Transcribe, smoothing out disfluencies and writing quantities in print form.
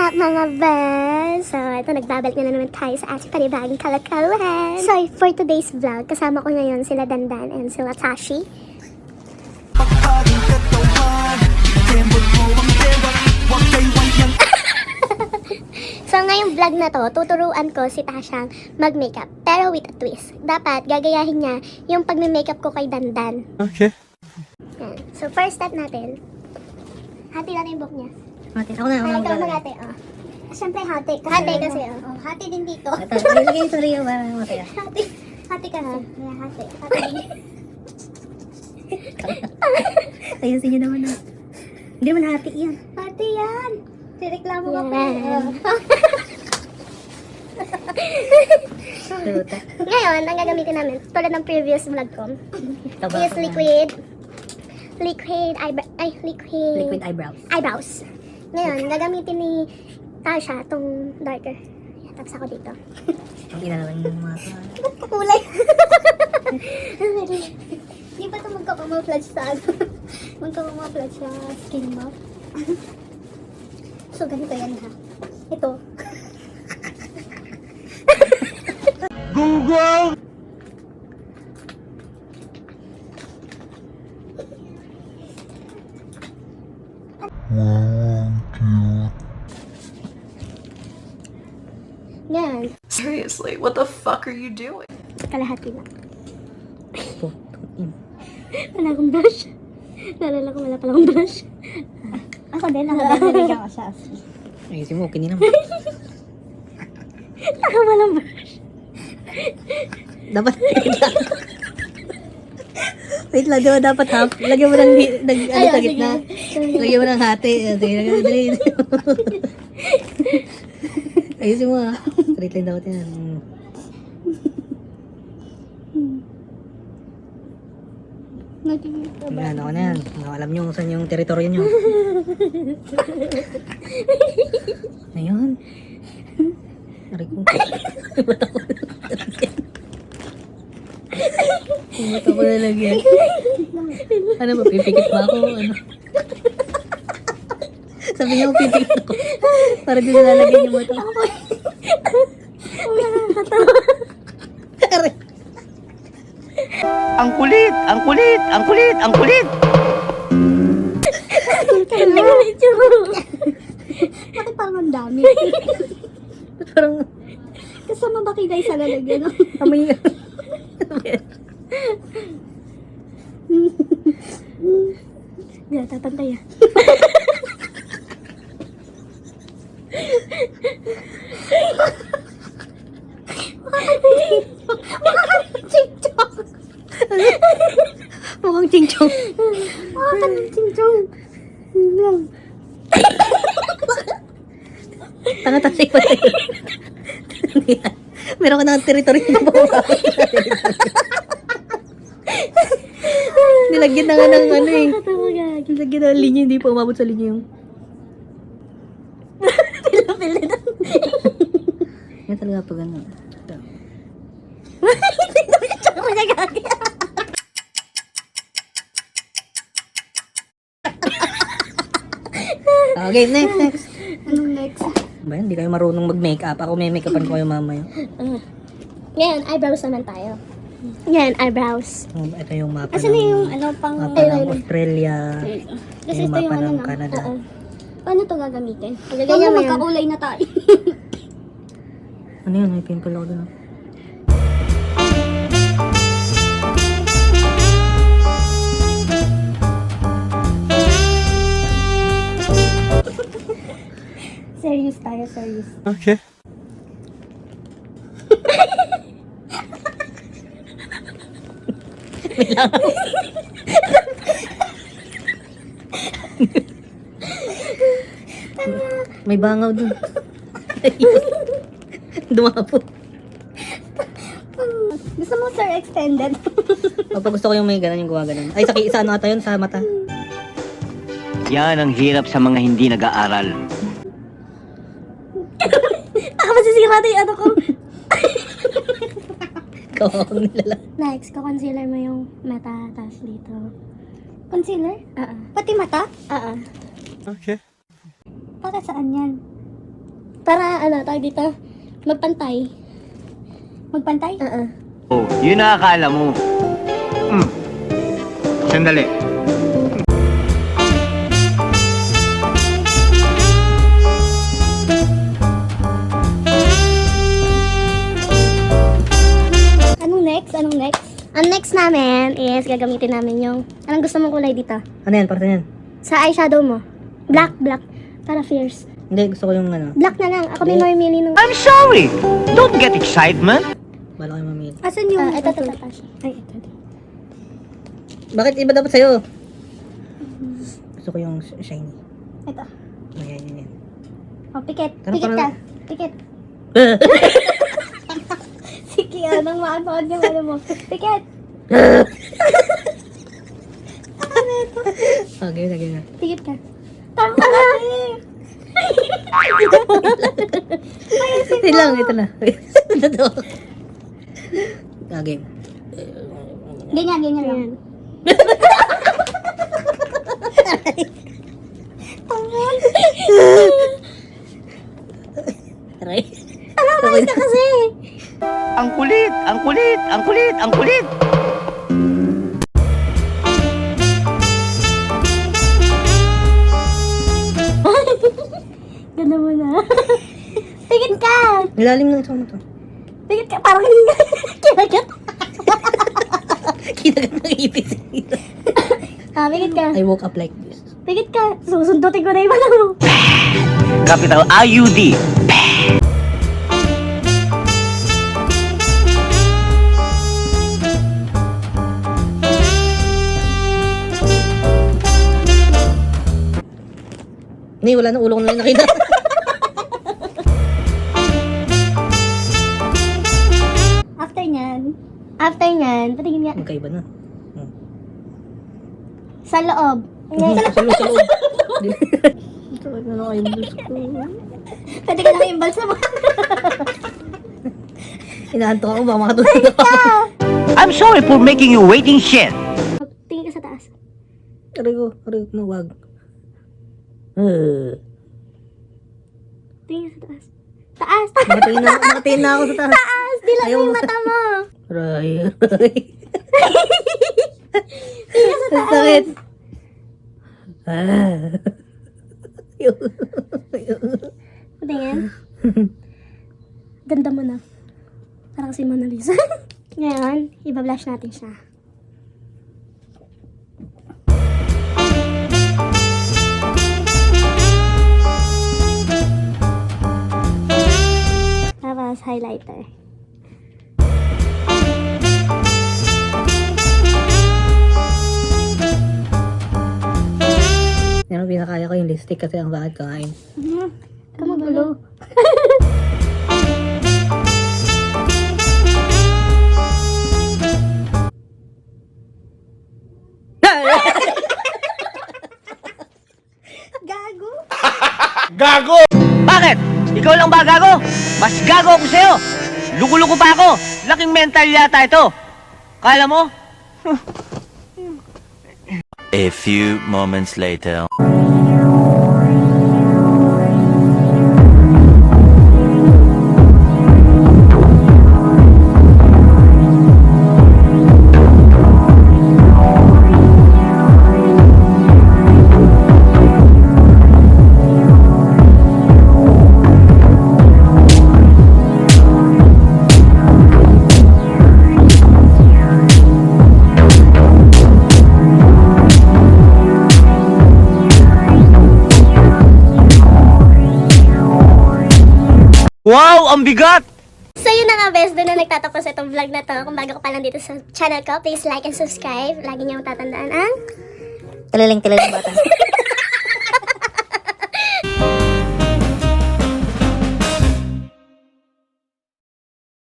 up mga best? So, ito, nagbabalik na naman tayo sa ating panibagong kalokohan. So, for today's vlog, kasama ko ngayon sila Dandan and sila Tashi. So, ngayong vlog na to, tuturuan ko si Tashang mag-makeup, pero with a twist. Dapat, gagayahin niya yung pag-makeup ko kay Dandan. Okay. Yan. So, first step natin, hati natin yung buhok niya. Hati, ako na. Ikaw mag-hati, oh. Siyempre, hati. Hati kasi, oh. Oh, hati din dito. Ito, ilagay yung Rio para mataya. Hati. Hati kasi. Yeah, hati. Hati din. Ayusin nyo naman na. Hindi naman hati yan. Hati yan. Sireklamo ka pa. Tuta. Ngayon, ang gagamitin namin, tulad ng previous vlog ko, is liquid eyebrows. Ngayon, gagamitin ni Tasha itong darker. Tapos ako dito. Hindi na naman yung mga Ba't kakulay? Di ba ito magkapamaflage sa ano? Magkapamaflage sa skin mo? So, ganito yan ha. Ito. Google! Wow, cute. Yan. Seriously, what the fuck are you doing? Kalahati lang. po. Wala akong brush. Nalala ko wala pala akong brush. Ako din, nakadarinig ako sa asli. Ayusin mo, okay din naman. Ako walang brush. Dapat, wait lang, diba dapat half? Lagyan mo ng, ano sa gitna? Lagyan mo ng hati. Dali. Ayusin mo ah. Straight line dapat yan. Nakikita ba? Yan, ako na yan. Alam nyo kung saan yung teritoryo nyo. Ayun. Aray ko. Mata ko na lagyan. Ano ba, pipikit ba ako? Ano? Sabi niya, pipikit ako. Para din nalalagyan yung mata. Aray. Ang kulit! Ang kulit! Ang kulit! Ang kulit! Bakit parang ang dami? Parang, Kasama ba kayo guys sa lalagyan? amoy nga. Hindi, tatantay ah. Mukhang ching-chong. Ching-chong. Tanga-tasik pa tayo. Meron ka ng teritoryo na bumababa. Nilagyan na nga ng ano eh. Nilagyan na ng linya, hindi pa umabot sa linya yung... Pila-pila na. Yan talaga pag ano. Hindi naman yung tsaka magagagi. Okay, next. Anong next? Ba, hindi kayo marunong mag-makeup. Ako may make-upan ko kayo mamaya. Ngayon, eyebrows naman tayo. Ngayon, eyebrows. Ito yung mapa Kasi na yung ano pang... mapa ng Australia. Kasi yung ito yung mapa ano ng na. Canada. Oo. Paano ito gagamitin? Ano Ganyan magkakulay na tayo. Ano yun? May pimple ako doon. Serious tayo, serious. Okay. May bangaw doon. Dumapot. Gusto mo sir extended? Pag gusto ko yung may ganun, yung gawa ganun. Ay, sa ano ata yun? Sa mata. Yan ang hirap sa mga hindi nag-aaral. Baka masisira na yung ano ko. Kawawang nilala. Next, concealer mo yung mata, tapos dito. Concealer? Pati mata? Okay. Para saan yan? Para ano, tawag dito, magpantay. Magpantay? Oh, yun ang akala mo. Sandali. Anong next? Anong next? Ang next namin is gagamitin namin yung, anong gusto mong kulay dito? Ano yan? Para saan yan? Sa eyeshadow mo. Black. Para fierce. Hindi, gusto ko yung ano. Black na lang. Ako may mamimili nung... I'm sorry. Don't get excitement. Bala kayo mamili. Asan yung... ito. Ay, ito. Bakit iba dapat sa'yo? Gusto ko yung shiny. Ito. Ayan. Oh, pikit. Pero Pikit ka. parang- Pikit. Sige, anong maanood yung ano mo. Pikit. Okay, na. Pikit ka. Tama na. Ito lang, ito na. Ito. Okay. Ganyan lang. Aray. Tama na kasi. Ang kulit. Ganda mo na. Pikit ka. Nilalim ng isang mo to. Pikit ka. Parang kinagat. Kinagat ng ipis. Pikit ka. I woke up like this. Pikit ka. Susundutin ko na yung ano mo. Capital IUD. Hindi, wala na ulo ko na nakita. After nyan, patingin nga. Magkaiba na. Sa loob. Sa loob. Sakit na lang kayo gusto ko. Pwede ka na imbal sa mga. Inaantok ako, baka makatulog ako. I'm sorry for making you waiting shit. Tingin ka sa taas. Aray ko, na wag. Tingin ka sa taas. Taas! Nakatingin na ako sa taas. Taas! Dilat mo yung mata mo. Aray. Tingin ka sa taas. Sakit. Tingin. Ganda mo na. Parang si Mona Lisa. Ngayon, ibablash natin siya. Tapos, highlighter. Yan ang pinakaya ko yung lipstick kasi ang bakit kain. Kamagulo. Gago. Bakit? Ikaw lang ba gago? Mas gago ako sa'yo. Luko-luko pa ako. Laking mental yata ito. Kala mo? A few moments later. Wow, ang bigat! So yun na nga best, doon na nagtatapos itong vlog na to. Kung bago ka pa lang dito sa channel ko, please like and subscribe. Lagi niyong tatandaan ang Talaling bata.